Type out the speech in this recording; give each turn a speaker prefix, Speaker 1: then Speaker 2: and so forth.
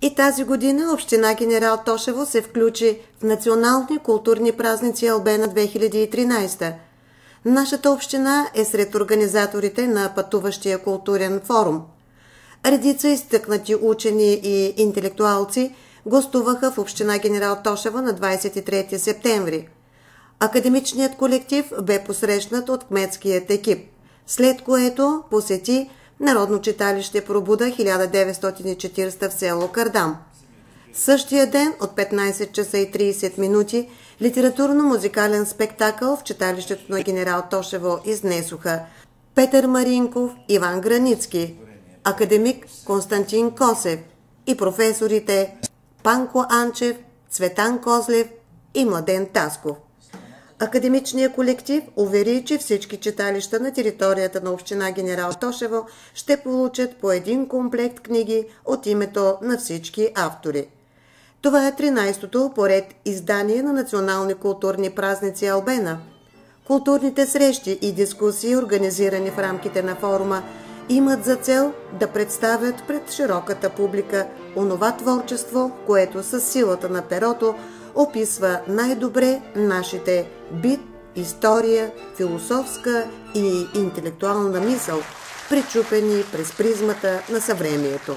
Speaker 1: И тази година община Генерал Тошево се включи в национални културни празници Албена 2013. Нашата община е сред организаторите на пътуващия културен форум. Редица изтъкнати учени и интелектуалци гостуваха в община Генерал Тошево на 23 септември. Академичният колектив бе посрещнат от кметският екип, след което посети Народно читалище Пробуда 1940 в село Кардам. Същия ден от 15 часа и 30 минути литературно-музикален спектакъл в читалището на Генерал Тошево изнесоха Петър Маринков, Иван Границки, академик Константин Косев и професорите Панко Анчев, Цветан Козлев и Младен Тасков. Академичният колектив увери, че всички читалища на територията на община Генерал Тошево ще получат по един комплект книги от името на всички автори. Това е 13-то поред издание на национални културни празници Албена. Културните срещи и дискусии, организирани в рамките на форума, имат за цел да представят пред широката публика онова творчество, което със силата на перото описва най-добре нашите бит, история, философска и интелектуална мисъл, пречупени през призмата на съвремието.